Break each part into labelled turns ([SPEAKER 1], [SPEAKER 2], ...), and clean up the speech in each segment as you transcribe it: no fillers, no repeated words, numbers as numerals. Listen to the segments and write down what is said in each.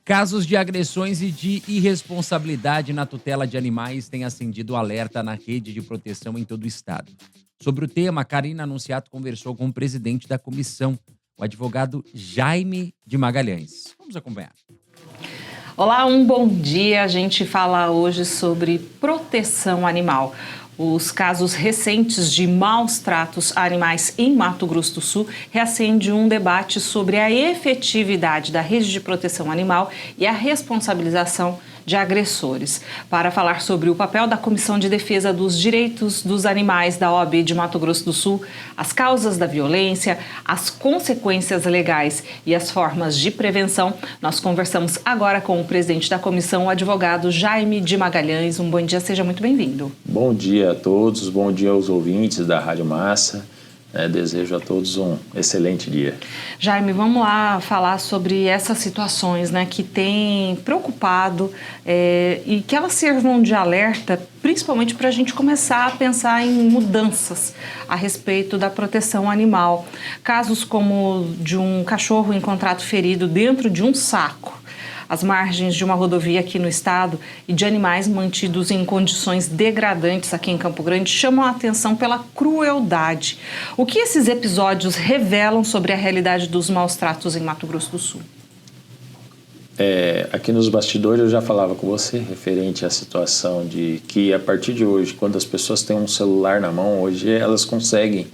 [SPEAKER 1] Casos de agressões e de irresponsabilidade na tutela de animais têm acendido alerta na rede de proteção em todo o estado. Sobre o tema, Karina Anunciato conversou com o presidente da comissão, o advogado Jaime de Magalhães. Vamos acompanhar.
[SPEAKER 2] Olá, bom dia. A gente fala hoje sobre proteção animal. Os casos recentes de maus tratos a animais em Mato Grosso do Sul reacende um debate sobre a efetividade da rede de proteção animal e a responsabilização de agressores. Para falar sobre o papel da Comissão de Defesa dos Direitos dos Animais da OAB de Mato Grosso do Sul, as causas da violência, as consequências legais e as formas de prevenção, nós conversamos agora com o presidente da comissão, o advogado Jaime de Magalhães. Bom dia, seja muito bem-vindo.
[SPEAKER 3] Bom dia a todos, bom dia aos ouvintes da Rádio Massa. Desejo a todos um excelente dia.
[SPEAKER 2] Jaime, vamos lá falar sobre essas situações, que têm preocupado e que elas sirvam de alerta, principalmente para a gente começar a pensar em mudanças a respeito da proteção animal. Casos como de um cachorro encontrado ferido dentro de um saco às margens de uma rodovia aqui no estado e de animais mantidos em condições degradantes aqui em Campo Grande chamam a atenção pela crueldade. O que esses episódios revelam sobre a realidade dos maus tratos em Mato Grosso do Sul?
[SPEAKER 3] Aqui nos bastidores eu já falava com você referente à situação de que a partir de hoje, quando as pessoas têm um celular na mão, hoje elas conseguem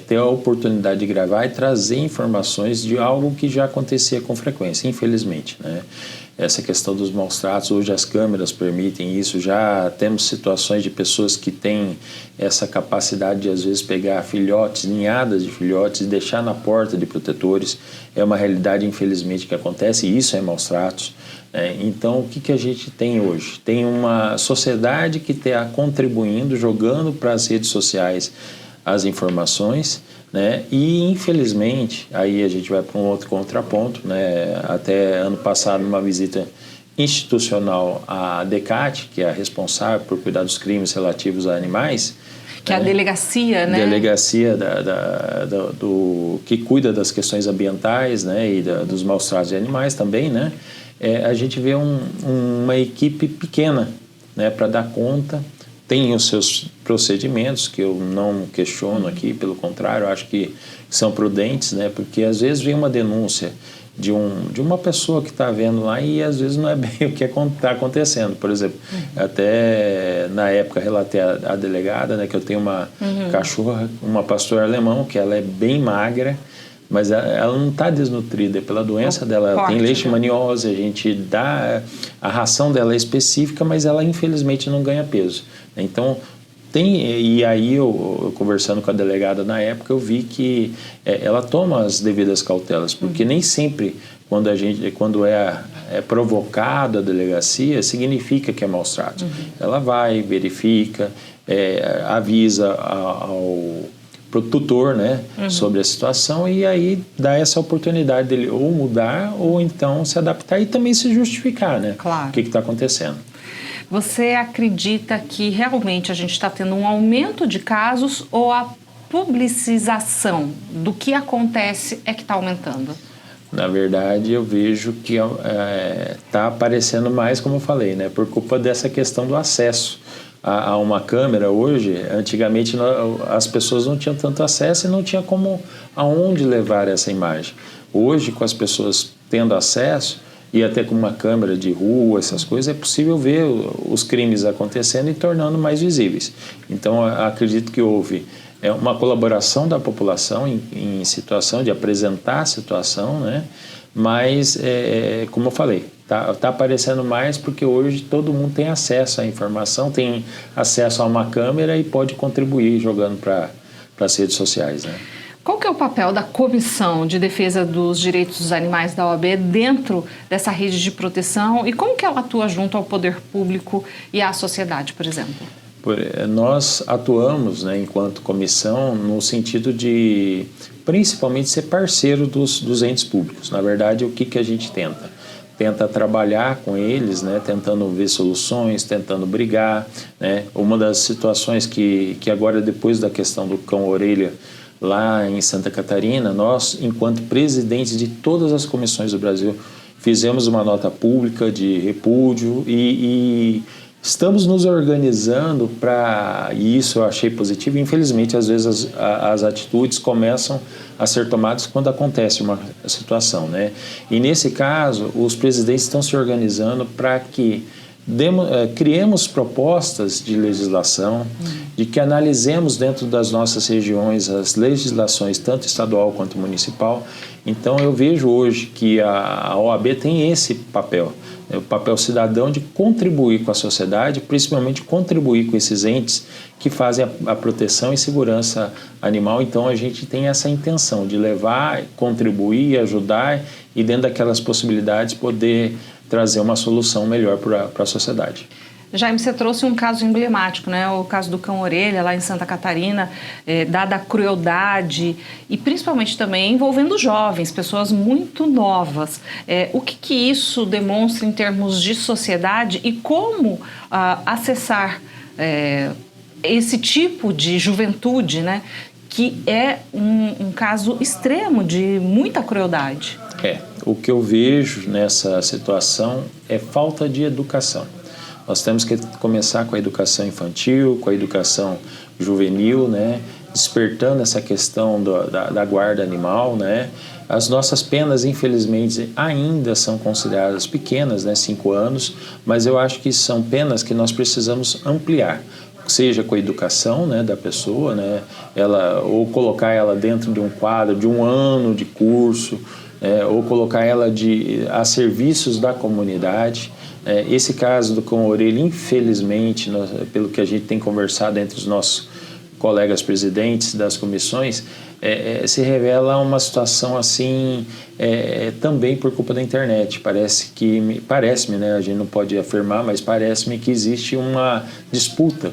[SPEAKER 3] ter a oportunidade de gravar e trazer informações de algo que já acontecia com frequência, infelizmente, Essa questão dos maus tratos, hoje as câmeras permitem isso, já temos situações de pessoas que têm essa capacidade de às vezes pegar filhotes, ninhadas de filhotes e deixar na porta de protetores. É uma realidade, infelizmente, que acontece e isso é maus tratos. Então, o que a gente tem hoje? Tem uma sociedade que está contribuindo, jogando para as redes sociais as informações, e infelizmente, aí a gente vai para um outro contraponto, até ano passado, numa visita institucional à DECAT, que é a responsável por cuidar dos crimes relativos a animais.
[SPEAKER 2] Que é a delegacia,
[SPEAKER 3] Delegacia que cuida das questões ambientais, e dos maus tratos de animais também, a gente vê uma equipe pequena, para dar conta. Tem os seus procedimentos, que eu não questiono aqui, pelo contrário, eu acho que são prudentes, porque às vezes vem uma denúncia de uma pessoa que está vendo lá e às vezes não é bem o que está acontecendo. Por exemplo, até na época relatei à delegada, que eu tenho uma cachorra, uma pastora alemão, que ela é bem magra, mas ela não está desnutrida pela doença dela, ela tem leishmaniose, a gente dá, a ração dela é específica, mas ela infelizmente não ganha peso. Então, e aí eu conversando com a delegada na época, eu vi que ela toma as devidas cautelas, porque nem sempre quando é provocado a delegacia, significa que é maus tratos. Ela vai, verifica, avisa para o tutor, sobre a situação e aí dá essa oportunidade dele ou mudar ou então se adaptar e também se justificar,
[SPEAKER 2] Claro.
[SPEAKER 3] O que está acontecendo.
[SPEAKER 2] Você acredita que realmente a gente está tendo um aumento de casos ou a publicização do que acontece é que está aumentando?
[SPEAKER 3] Na verdade, eu vejo que está aparecendo mais, como eu falei, por culpa dessa questão do acesso a uma câmera hoje. Antigamente as pessoas não tinham tanto acesso e não tinha aonde levar essa imagem. Hoje, com as pessoas tendo acesso e até com uma câmera de rua, essas coisas, é possível ver os crimes acontecendo e tornando mais visíveis. Então, acredito que houve uma colaboração da população em situação de apresentar a situação, mas, como eu falei, tá aparecendo mais porque hoje todo mundo tem acesso à informação, tem acesso a uma câmera e pode contribuir jogando para as redes sociais,
[SPEAKER 2] Qual que é o papel da Comissão de Defesa dos Direitos dos Animais da OAB dentro dessa rede de proteção e como que ela atua junto ao poder público e à sociedade, por exemplo?
[SPEAKER 3] Nós atuamos, enquanto comissão, no sentido de, principalmente, ser parceiro dos entes públicos. Na verdade, o que a gente tenta? Tenta trabalhar com eles, tentando ver soluções, tentando brigar. Uma das situações que agora, depois da questão do cão-orelha, lá em Santa Catarina, nós, enquanto presidentes de todas as comissões do Brasil, fizemos uma nota pública de repúdio e estamos nos organizando para, e isso eu achei positivo. Infelizmente, às vezes as atitudes começam a ser tomadas quando acontece uma situação, né? E nesse caso, os presidentes estão se organizando para que criemos propostas de legislação, de que analisemos dentro das nossas regiões as legislações, tanto estadual quanto municipal. Então, eu vejo hoje que a OAB tem esse papel, o papel cidadão de contribuir com a sociedade, principalmente contribuir com esses entes que fazem a proteção e segurança animal. Então, a gente tem essa intenção de levar, contribuir, ajudar e, dentro daquelas possibilidades, poder trazer uma solução melhor para a sociedade.
[SPEAKER 2] Jaime, você trouxe um caso emblemático, né? O caso do cão-orelha lá em Santa Catarina, dada a crueldade e principalmente também envolvendo jovens, pessoas muito novas. O que isso demonstra em termos de sociedade e como acessar esse tipo de juventude, né? Que é um caso extremo de muita crueldade.
[SPEAKER 3] O que eu vejo nessa situação é falta de educação. Nós temos que começar com a educação infantil, com a educação juvenil, né? Despertando essa questão da guarda animal, né? As nossas penas, infelizmente, ainda são consideradas pequenas, né? 5 anos, mas eu acho que são penas que nós precisamos ampliar, seja com a educação, né, da pessoa, né? Ou colocar ela dentro de um quadro de 1 ano de curso, ou colocar ela a serviços da comunidade. Esse caso do cão-orelha, infelizmente, pelo que a gente tem conversado entre os nossos colegas presidentes das comissões, se revela uma situação assim, também por culpa da internet. Parece-me, né, a gente não pode afirmar, mas parece-me que existe uma disputa,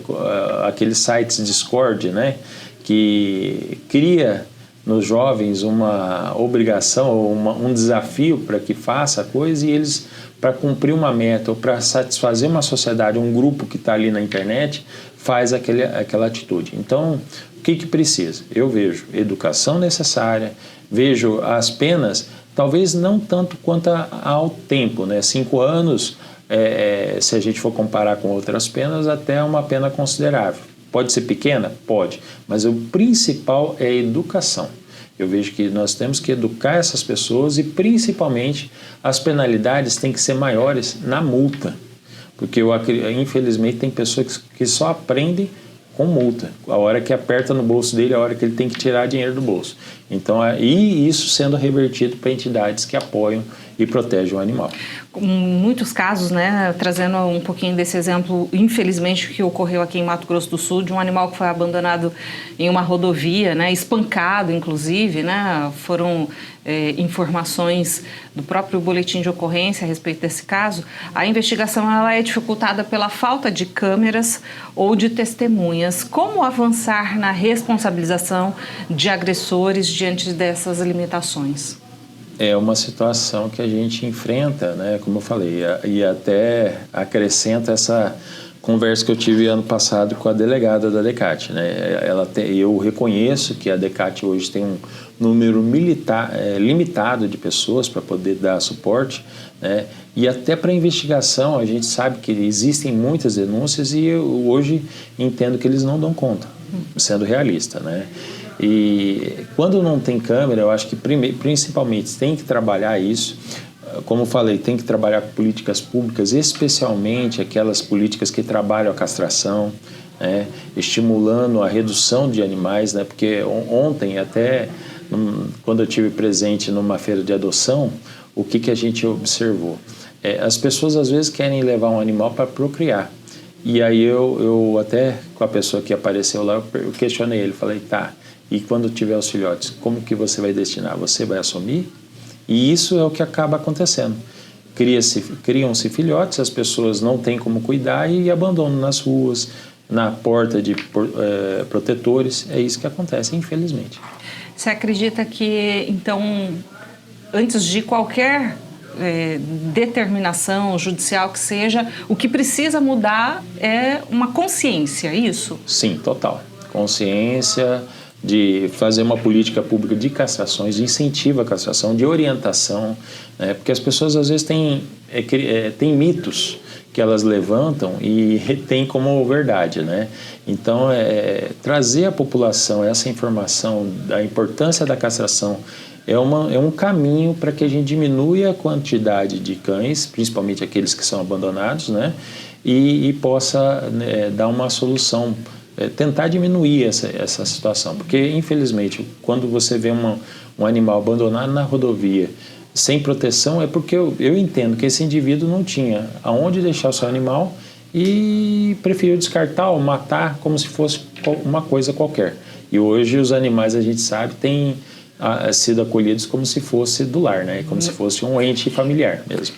[SPEAKER 3] aqueles sites Discord, né, que cria nos jovens uma obrigação ou um desafio para que faça a coisa, e eles, para cumprir uma meta ou para satisfazer uma sociedade, um grupo que está ali na internet, faz aquela atitude. Então, o que precisa? Eu vejo educação necessária, vejo as penas, talvez não tanto quanto ao tempo, né? 5 anos, se a gente for comparar com outras penas, até é uma pena considerável. Pode ser pequena? Pode, mas o principal é a educação. Eu vejo que nós temos que educar essas pessoas e, principalmente, as penalidades têm que ser maiores na multa, porque infelizmente tem pessoas que só aprendem com multa, a hora que aperta no bolso dele, a hora que ele tem que tirar dinheiro do bolso. Então, e isso sendo revertido para entidades que apoiam e protegem o animal.
[SPEAKER 2] Em muitos casos, né, trazendo um pouquinho desse exemplo, infelizmente, que ocorreu aqui em Mato Grosso do Sul, de um animal que foi abandonado em uma rodovia, né, espancado, inclusive, né, foram informações do próprio boletim de ocorrência a respeito desse caso. A investigação ela é dificultada pela falta de câmeras ou de testemunhas. Como avançar na responsabilização de agressores diante dessas limitações?
[SPEAKER 3] É uma situação que a gente enfrenta, né, como eu falei, e até acrescenta essa conversa que eu tive ano passado com a delegada da DECAT, né? Eu reconheço que a DECAT hoje tem um número limitado de pessoas para poder dar suporte, né? E até para investigação a gente sabe que existem muitas denúncias e eu hoje entendo que eles não dão conta, sendo realista, né? E quando não tem câmera, eu acho que principalmente tem que trabalhar isso. Como eu falei, tem que trabalhar com políticas públicas, especialmente aquelas políticas que trabalham a castração, né, estimulando a redução de animais, né, porque ontem, até quando eu estive presente numa feira de adoção, o que a gente observou? As pessoas às vezes querem levar um animal para procriar. E aí eu até com a pessoa que apareceu lá, eu questionei ele, falei, tá, e quando tiver os filhotes, como que você vai destinar? Você vai assumir? E isso é o que acaba acontecendo. Criam-se filhotes, as pessoas não têm como cuidar e abandonam nas ruas, na porta de protetores. É isso que acontece, infelizmente.
[SPEAKER 2] Você acredita que, então, antes de qualquer determinação judicial que seja, o que precisa mudar é uma consciência, isso?
[SPEAKER 3] Sim, total. Consciência, de fazer uma política pública de castrações, de incentivo à castração, de orientação, né? Porque as pessoas às vezes têm mitos que elas levantam e têm como verdade, né? Então, trazer à população essa informação da importância da castração é um caminho para que a gente diminua a quantidade de cães, principalmente aqueles que são abandonados, né? E possa, né, dar uma solução, tentar diminuir essa situação. Porque, infelizmente, quando você vê um animal abandonado na rodovia, sem proteção, é porque eu entendo que esse indivíduo não tinha aonde deixar o seu animal e preferiu descartar ou matar como se fosse uma coisa qualquer. E hoje os animais, a gente sabe, têm sido acolhidos como se fosse do lar, né? Como se fosse um ente familiar mesmo.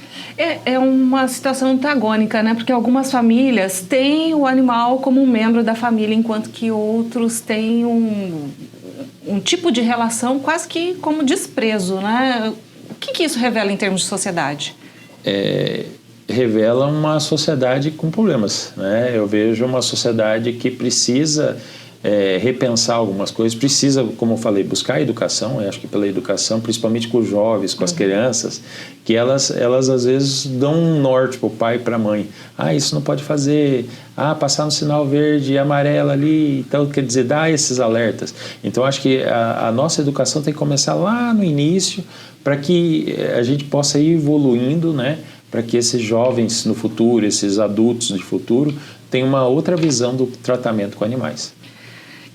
[SPEAKER 2] É uma situação antagônica, né? Porque algumas famílias têm o animal como um membro da família, enquanto que outros têm um tipo de relação quase que como desprezo, né? O que isso revela em termos de sociedade?
[SPEAKER 3] Revela uma sociedade com problemas, né? Eu vejo uma sociedade que precisa repensar algumas coisas, precisa, como eu falei, buscar a educação. Eu acho que pela educação, principalmente com os jovens, com as crianças, que elas às vezes dão um norte para o pai e para a mãe. Isso não pode fazer, passar no sinal verde e amarelo ali, então quer dizer, dá esses alertas. Então acho que a nossa educação tem que começar lá no início, para que a gente possa ir evoluindo, né? Para que esses jovens no futuro, esses adultos de futuro, tenham uma outra visão do tratamento com animais.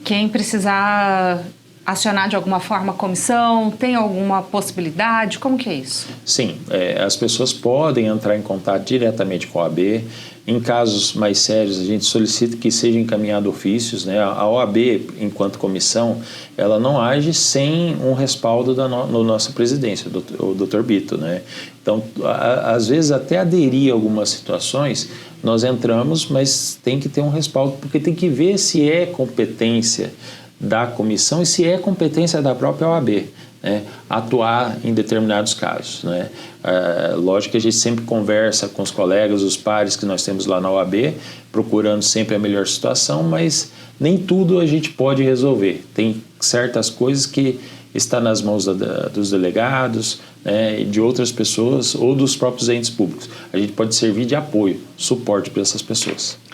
[SPEAKER 2] Quem precisar acionar de alguma forma a comissão, tem alguma possibilidade? Como que é isso?
[SPEAKER 3] Sim, as pessoas podem entrar em contato diretamente com a OAB. Em casos mais sérios, a gente solicita que sejam encaminhados ofícios, né? A OAB, enquanto comissão, ela não age sem um respaldo da nossa presidência, o Dr. Bito, né? Então, às vezes, até aderir a algumas situações, nós entramos, mas tem que ter um respaldo, porque tem que ver se é competência da comissão e se é competência da própria OAB, né, atuar em determinados casos, né? Lógico que a gente sempre conversa com os colegas, os pares que nós temos lá na OAB, procurando sempre a melhor situação, mas nem tudo a gente pode resolver. Tem certas coisas que estão nas mãos dos delegados, né, e de outras pessoas ou dos próprios entes públicos. A gente pode servir de apoio, suporte para essas pessoas.